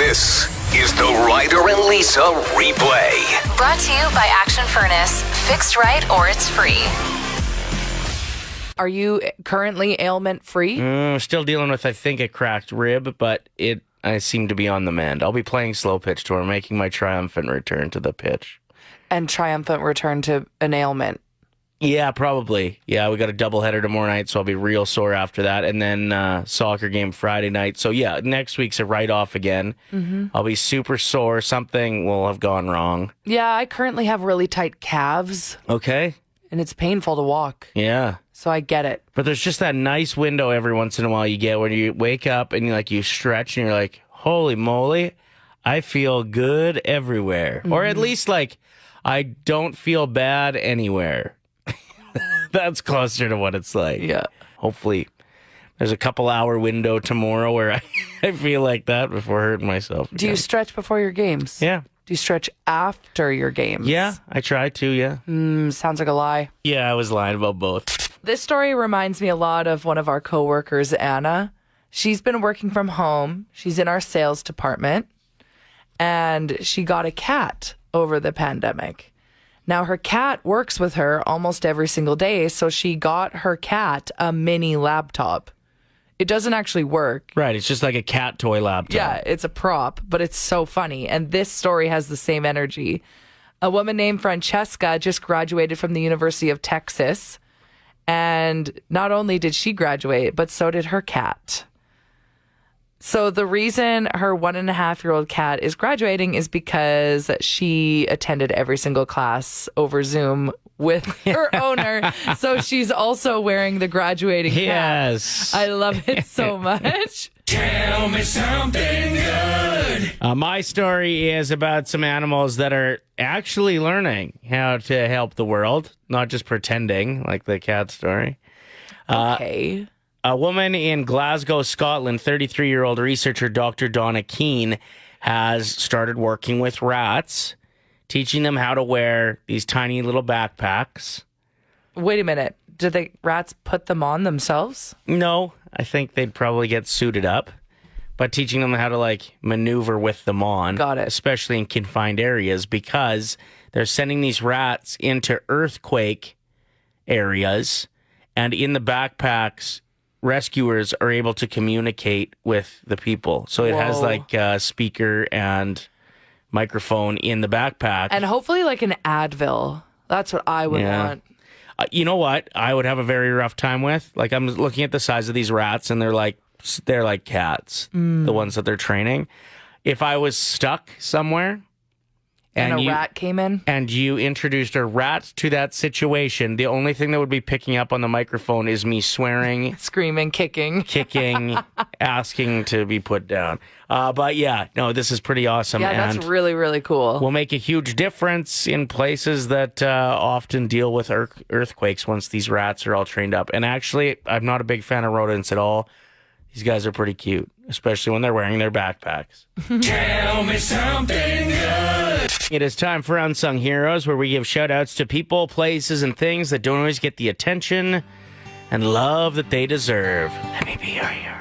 This is the Ryder and Lisa replay. Brought to you by Action Furnace. Fixed right or it's free. Are you currently ailment-free? Still dealing with, I think, a cracked rib, but I seem to be on the mend. I'll be playing slow pitch tour, making my triumphant return to the pitch. And triumphant return to an ailment. Yeah, probably. Yeah, we got a doubleheader tomorrow night, so I'll be real sore after that. And then soccer game Friday night. So yeah, next week's a write-off again. Mm-hmm. I'll be super sore. Something will have gone wrong. Yeah, I currently have really tight calves. Okay. And it's painful to walk. Yeah. So I get it. But there's just that nice window every once in a while you get when you wake up and you stretch and you're like, holy moly, I feel good everywhere. Mm-hmm. Or at least I don't feel bad anywhere. That's closer to what it's like. Yeah. Hopefully there's a couple-hour window tomorrow where I feel like that before hurting myself again. Do you stretch before your games? Yeah. Do you stretch after your games? Yeah, I try to, yeah. Sounds like a lie. Yeah, I was lying about both. This story reminds me a lot of one of our coworkers, Anna. She's been working from home. She's in our sales department. And she got a cat over the pandemic. Now, her cat works with her almost every single day, so she got her cat a mini laptop. It doesn't actually work. Right, it's just like a cat toy laptop. Yeah, it's a prop, but it's so funny. And this story has the same energy. A woman named Francesca just graduated from the University of Texas. And not only did she graduate, but so did her cat. So the reason her 1.5-year-old cat is graduating is because she attended every single class over Zoom with her owner. So she's also wearing the graduating cap. Yes. I love it so much. Tell me something good. My story is about some animals that are actually learning how to help the world, not just pretending, like the cat story. Okay. A woman in Glasgow, Scotland, 33-year-old researcher Dr. Donna Keane, has started working with rats, teaching them how to wear these tiny little backpacks. Wait a minute. Did the rats put them on themselves? No, I think they'd probably get suited up, but teaching them how to maneuver with them on. Got it. Especially in confined areas, because they're sending these rats into earthquake areas, and in the backpacks, rescuers are able to communicate with the people. So it has a speaker and microphone in the backpack. And hopefully an Advil. That's what I would want. You know what I would have a very rough time with? I'm looking at the size of these rats, and they're like cats, the ones that they're training. If I was stuck somewhere and a rat came in, and you introduced a rat to that situation, the only thing that would be picking up on the microphone is me swearing, screaming, kicking, asking to be put down. But yeah, no, this is pretty awesome. Yeah, that's really, really cool. Will make a huge difference in places that often deal with earthquakes once these rats are all trained up. And actually, I'm not a big fan of rodents at all. These guys are pretty cute, especially when they're wearing their backpacks. Tell me something good. It is time for Unsung Heroes, where we give shout-outs to people, places, and things that don't always get the attention and love that they deserve. Let me be your hero.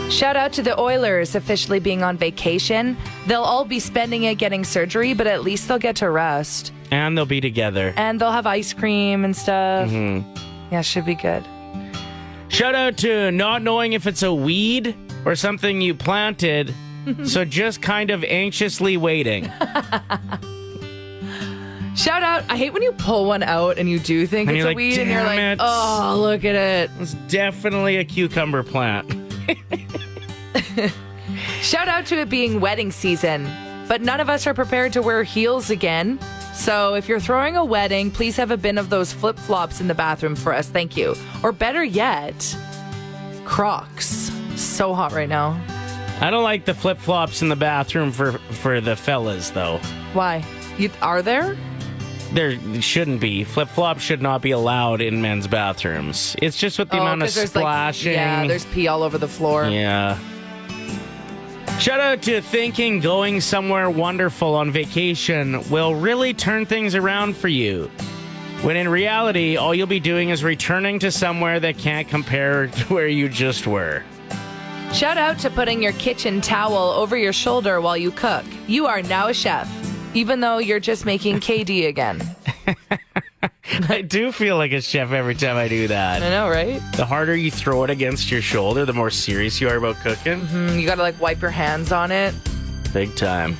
Shout out to the Oilers officially being on vacation. They'll all be spending it getting surgery, but at least they'll get to rest. And they'll be together. And they'll have ice cream and stuff. Mm-hmm. Yeah, should be good. Shout out to not knowing if it's a weed or something you planted, so just kind of anxiously waiting. Shout out, I hate when you pull one out and you do think it's a weed and you're like, oh, look at it. It's definitely a cucumber plant. Shout out to it being wedding season, but none of us are prepared to wear heels again. So if you're throwing a wedding, please have a bin of those flip-flops in the bathroom for us. Thank you. Or better yet, Crocs. So hot right now. I don't like the flip-flops in the bathroom for the fellas, though. Why? Are there? There shouldn't be. Flip-flops should not be allowed in men's bathrooms. It's just with the amount of splashing. There's pee all over the floor. Yeah. Shout out to thinking going somewhere wonderful on vacation will really turn things around for you, when in reality, all you'll be doing is returning to somewhere that can't compare to where you just were. Shout out to putting your kitchen towel over your shoulder while you cook. You are now a chef, even though you're just making KD again. I do feel like a chef every time I do that. I know, right? The harder you throw it against your shoulder, the more serious you are about cooking. You got to like wipe your hands on it. Big time.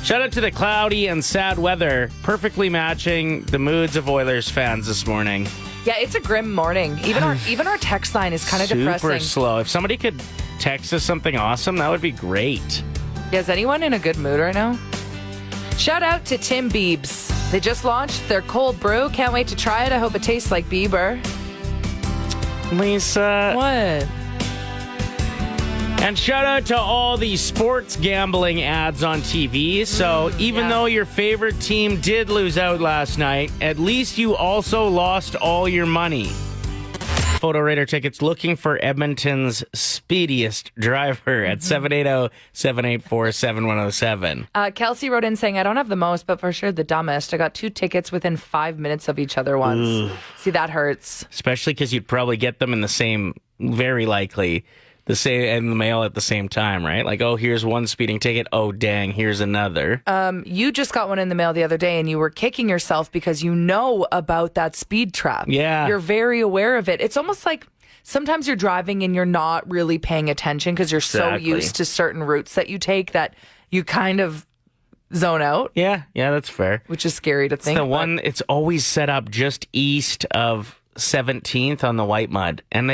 Shout out to the cloudy and sad weather, perfectly matching the moods of Oilers fans this morning. Yeah, it's a grim morning. Even our text line is kind of Super depressing. slow. If somebody could text us something awesome, that would be great. Yeah, is anyone in a good mood right now? Shout out to Tim Biebs. They just launched their cold brew. Can't wait to try it. I hope it tastes like Bieber. Lisa. What? And shout out to all the sports gambling ads on TV. So even though your favorite team did lose out last night, at least you also lost all your money. Photo Radar tickets looking for Edmonton's speediest driver at 780-784-7107. Kelsey wrote in saying, I don't have the most, but for sure the dumbest. I got 2 tickets within 5 minutes of each other once. Ooh. See, that hurts. Especially because you'd probably get them in the same, very likely, the same in the mail at the same time, right? Like, oh, here's one speeding ticket. Oh, dang, here's another. You just got one in the mail the other day and you were kicking yourself because you know about that speed trap. Yeah. You're very aware of it. It's almost like sometimes you're driving and you're not really paying attention because you're so used to certain routes that you take that you kind of zone out. Yeah, that's fair. Which is scary to think. It's the one, it's always set up just east of 17th on the White Mud. And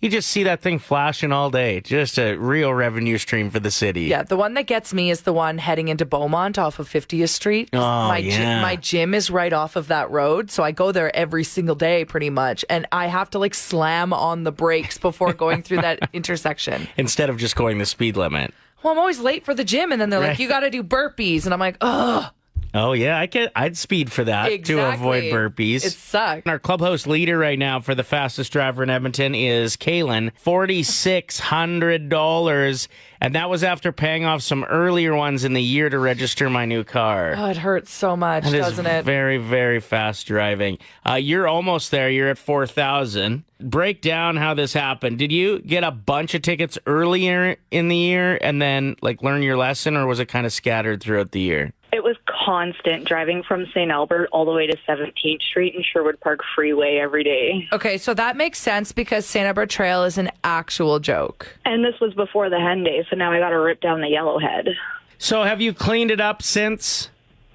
you just see that thing flashing all day. Just a real revenue stream for the city. Yeah, the one that gets me is the one heading into Beaumont off of 50th Street. Oh, My gym is right off of that road, so I go there every single day pretty much, and I have to like slam on the brakes before going through that intersection. Instead of just going the speed limit. Well, I'm always late for the gym, and then they're like, you got to do burpees, and I'm like, ugh. Oh, yeah, I'd speed for that to avoid burpees. It sucks. Our clubhouse leader right now for the fastest driver in Edmonton is Kaylin, $4,600. And that was after paying off some earlier ones in the year to register my new car. Oh, it hurts so much, doesn't it? Very, very fast driving. You're almost there. You're at 4,000. Break down how this happened. Did you get a bunch of tickets earlier in the year and then like learn your lesson, or was it kind of scattered throughout the year? It was constant driving from St. Albert all the way to 17th Street and Sherwood Park Freeway every day. Okay, so that makes sense because St. Albert Trail is an actual joke. And this was before the hen day, so now I got to rip down the Yellowhead. So have you cleaned it up since?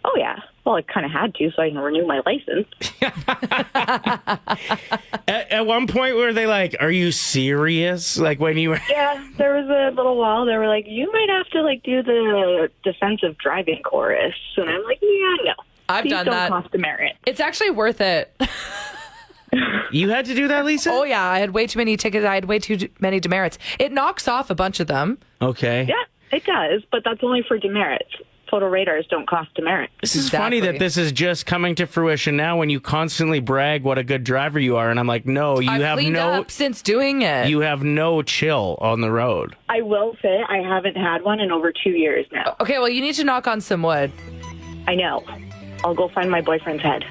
Oh, yeah. Well, I kind of had to so I can renew my license. At one point, were they like, are you serious? Like when you were... Yeah, there was a little while they were like, you might have to like do the defensive driving chorus. And I'm like, yeah, no. I've done that. Don't cost a merit. It's actually worth it. You had to do that, Lisa? Oh, yeah. I had way too many tickets. I had way too many demerits. It knocks off a bunch of them. Okay. Yeah, it does, but that's only for demerits. Photo radars don't cost demerits. This is funny that this is just coming to fruition now when you constantly brag what a good driver you are. And I'm like, no, you I've have cleaned up since doing it. You have no chill on the road. I will say I haven't had one in over 2 years now. Okay, well, you need to knock on some wood. I know. I'll go find my boyfriend's head.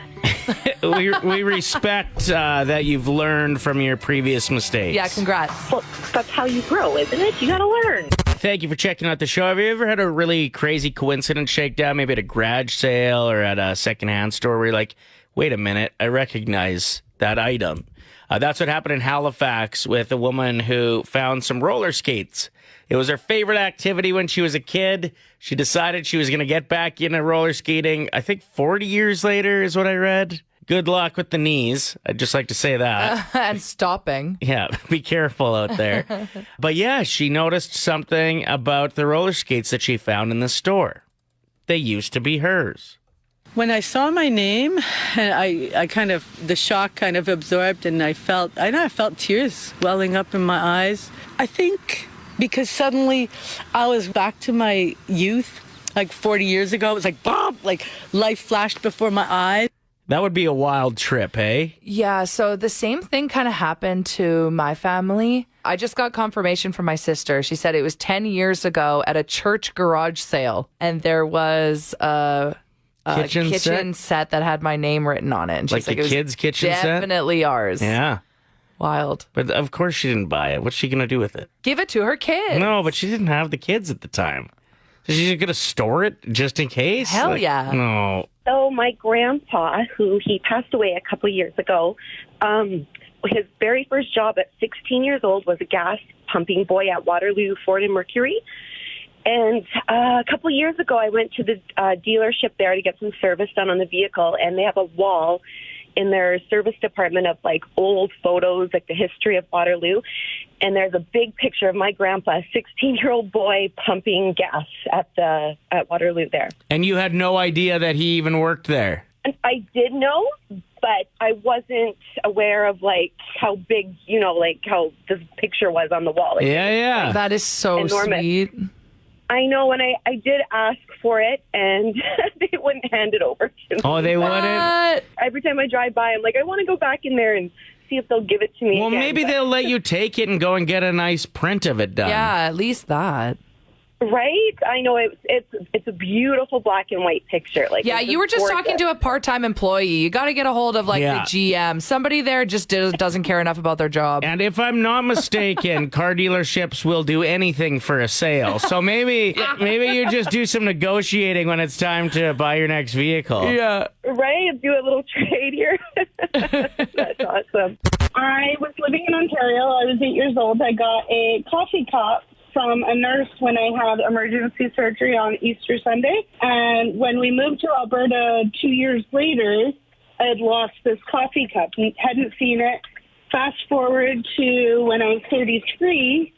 we respect that you've learned from your previous mistakes. Yeah, congrats. Well, that's how you grow, isn't it? You gotta learn. Thank you for checking out the show. Have you ever had a really crazy coincidence shakedown, maybe at a garage sale or at a secondhand store where you're like, wait a minute, I recognize that item? That's what happened in Halifax with a woman who found some roller skates. It was her favorite activity when she was a kid. She decided she was going to get back into roller skating, I think 40 years later is what I read. Good luck with the knees. I'd just like to say that. And stopping. Yeah, be careful out there. But yeah, she noticed something about the roller skates that she found in the store. They used to be hers. When I saw my name, I kind of, the shock kind of absorbed, and I felt tears welling up in my eyes. I think because suddenly I was back to my youth, like 40 years ago. It was like, boom, like life flashed before my eyes. That would be a wild trip, eh? Yeah, so the same thing kind of happened to my family. I just got confirmation from my sister. She said it was 10 years ago at a church garage sale, and there was a kitchen set that had my name written on it. And she's like the it was kids' kitchen set? definitely ours. Yeah. Wild. But of course she didn't buy it. What's she going to do with it? Give it to her kids. No, but she didn't have the kids at the time. So she's going to store it just in case? Hell yeah. No. So my grandpa, who he passed away a couple of years ago, his very first job at 16 years old was a gas pumping boy at Waterloo Ford and Mercury. And a couple of years ago, I went to the dealership there to get some service done on the vehicle, and they have a wall in their service department of like old photos, like the history of Waterloo. And there's a big picture of my grandpa, a 16-year-old boy pumping gas at Waterloo there. And you had no idea that he even worked there? And I did know, but I wasn't aware of like how big, like how this picture was on the wall. Like, Yeah. That is so enormous. sweet. I know, and I did ask for it, and they wouldn't hand it over to me. Oh, they wouldn't? What? Every time I drive by, I'm like, I want to go back in there and see if they'll give it to me Well, again. maybe But- they'll let you take it and go and get a nice print of it done. Yeah, at least that. Right? I know it's a beautiful black and white picture. Like, Yeah, it's you were just gorgeous. talking to a part-time employee. You got to get a hold of like Yeah. the GM. Somebody there just doesn't care enough about their job. And if I'm not mistaken, car dealerships will do anything for a sale. So maybe you just do some negotiating when it's time to buy your next vehicle. Yeah. Right? Do a little trade here. That's awesome. I was living in Ontario. I was 8 years old. I got a coffee cup from a nurse when I had emergency surgery on Easter Sunday. And when we moved to Alberta 2 years later, I had lost this coffee cup and hadn't seen it. Fast forward to when I was 33,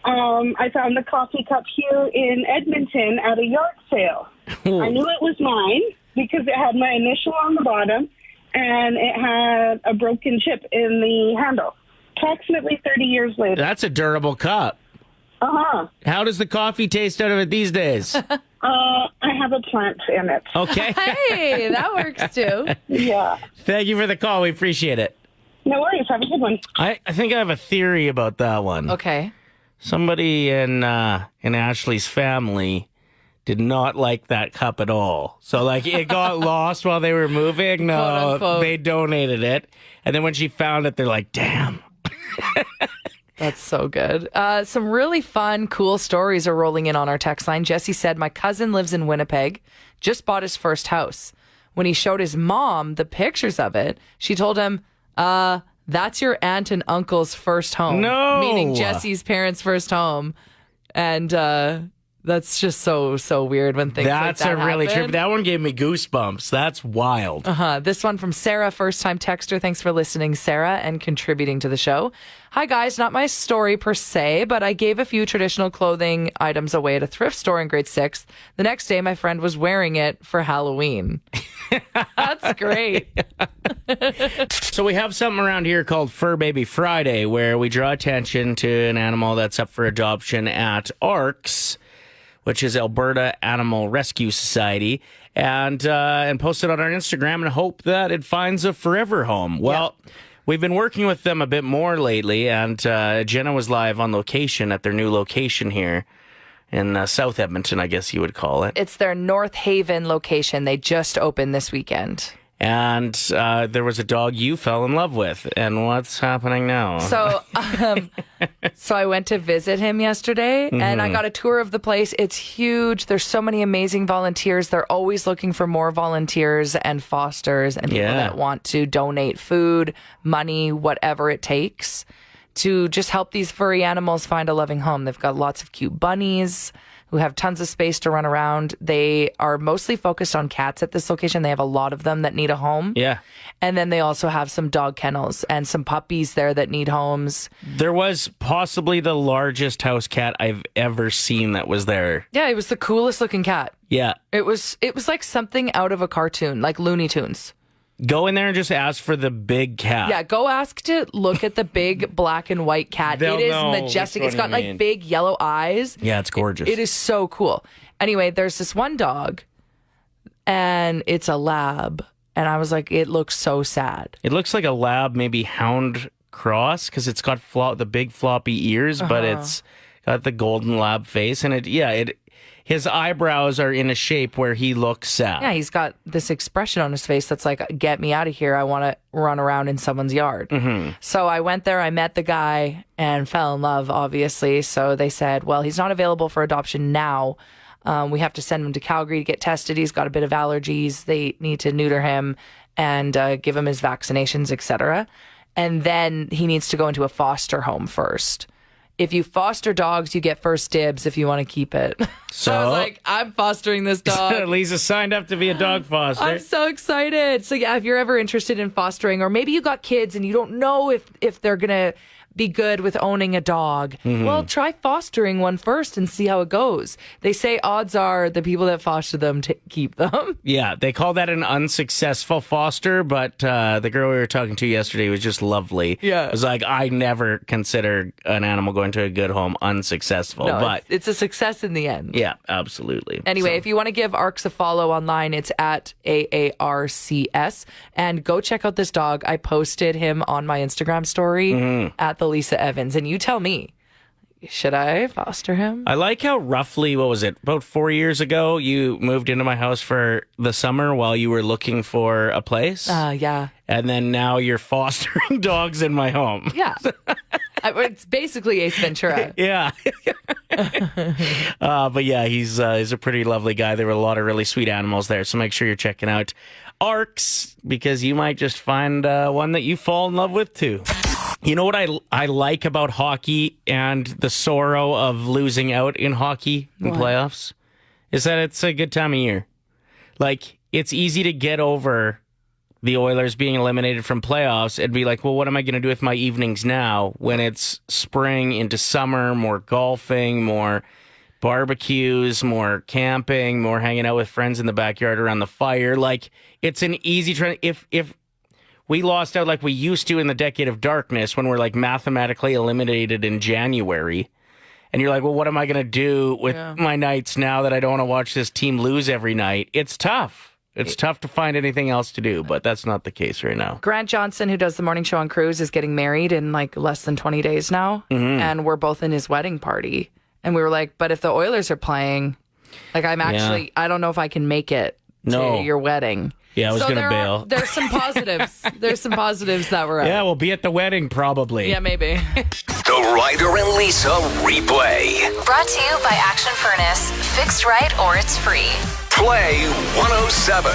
I found the coffee cup here in Edmonton at a yard sale. I knew it was mine because it had my initial on the bottom and it had a broken chip in the handle. Approximately 30 years later. That's a durable cup. Uh-huh. How does the coffee taste out of it these days? I have a plant in it. Okay. Hey, that works too. Yeah. Thank you for the call. We appreciate it. No worries. Have a good one. I think I have a theory about that one. Okay. Somebody in Ashley's family did not like that cup at all. So, like, it got lost while they were moving. Quote, No, unquote. they donated it. And then when she found it, they're like, damn. That's so good. Some really fun, cool stories are rolling in on our text line. Jesse said, my cousin lives in Winnipeg, just bought his first house. When he showed his mom the pictures of it, she told him, that's your aunt and uncle's first home. No. Meaning Jesse's parents' first home. And that's just so weird when things That's like that a really happen. trip. That one gave me goosebumps. That's wild. This one from Sarah, first-time texter. Thanks for listening, Sarah, and contributing to the show. Hi, guys. Not my story per se, but I gave a few traditional clothing items away at a thrift store in grade 6. The next day, my friend was wearing it for Halloween. That's great. So we have something around here called Fur Baby Friday, where we draw attention to an animal that's up for adoption at ARCS, which is Alberta Animal Rescue Society, and post it on our Instagram and hope that it finds a forever home. Well, we've been working with them a bit more lately, and Jenna was live on location at their new location here in South Edmonton, I guess you would call it. It's their North Haven location. They just opened this weekend. And there was a dog you fell in love with. And what's happening now? So I went to visit him yesterday and I got a tour of the place. It's huge. There's so many amazing volunteers. They're always looking for more volunteers and fosters and people that want to donate food, money, whatever it takes to just help these furry animals find a loving home. They've got lots of cute bunnies who have tons of space to run around. They are mostly focused on cats at this location. They have a lot of them that need a home. Yeah. And then they also have some dog kennels and some puppies there that need homes. There was possibly the largest house cat I've ever seen that was there. Yeah, it was the coolest looking cat. Yeah. It was like something out of a cartoon, like Looney Tunes. Go in there and just ask for the big cat. Yeah, go ask to look at the big black and white cat. They'll It is know majestic. which It's one got you mean. like big yellow eyes. Yeah, it's gorgeous. It is so cool. Anyway, there's this one dog and it's a lab. And I was like, it looks so sad. It looks like a lab, maybe hound cross, because it's got the big floppy ears, but it's got the golden lab face, and his eyebrows are in a shape where he looks sad. Yeah, he's got this expression on his face that's like, get me out of here. I want to run around in someone's yard. Mm-hmm. So I went there, I met the guy, and fell in love, obviously. So they said, well, he's not available for adoption now. We have to send him to Calgary to get tested. He's got a bit of allergies. They need to neuter him and give him his vaccinations, etc. And then he needs to go into a foster home first. If you foster dogs, you get first dibs if you want to keep it. So I was like, I'm fostering this dog. Lisa signed up to be a dog foster. I'm so excited. So yeah, if you're ever interested in fostering, or maybe you got kids and you don't know if they're going to be good with owning a dog, well, try fostering one first and see how it goes. They say odds are the people that foster them keep them. Yeah, they call that an unsuccessful foster, but the girl we were talking to yesterday was just lovely. Yeah. It was like, I never consider an animal going to a good home unsuccessful. No, but it's a success in the end. Yeah, absolutely. Anyway, if you want to give ARCS a follow online, it's at AARCS. And go check out this dog. I posted him on my Instagram story at the Lisa Evans. And you tell me, should I foster him? I like how roughly, what was it, about 4 years ago, you moved into my house for the summer while you were looking for a place? Yeah. And then now you're fostering dogs in my home. Yeah. It's basically Ace Ventura. Yeah. But yeah, he's a pretty lovely guy. There were a lot of really sweet animals there. So make sure you're checking out ARCS, because you might just find one that you fall in love with too. You know what I like about hockey and the sorrow of losing out in hockey in playoffs? Is that it's a good time of year. Like, it's easy to get over the Oilers being eliminated from playoffs and be like, well, what am I going to do with my evenings now when it's spring into summer, more golfing, more barbecues, more camping, more hanging out with friends in the backyard around the fire. Like, it's an easy trend. If we lost out like we used to in the decade of darkness when we're like mathematically eliminated in January, and you're like, well, what am I going to do with my nights now that I don't want to watch this team lose every night? It's tough. It's tough to find anything else to do, but that's not the case right now. Grant Johnson, who does the morning show on Cruise, is getting married in like less than 20 days now. And we're both in his wedding party. And we were like, but if the Oilers are playing, like I don't know if I can make it to your wedding. Yeah, I was going to bail. There's some positives. There's some positives that were out. Yeah, we'll be at the wedding probably. Yeah, maybe. The Ryder and Lisa replay. Brought to you by Action Furnace. Fixed right or it's free. Play 107.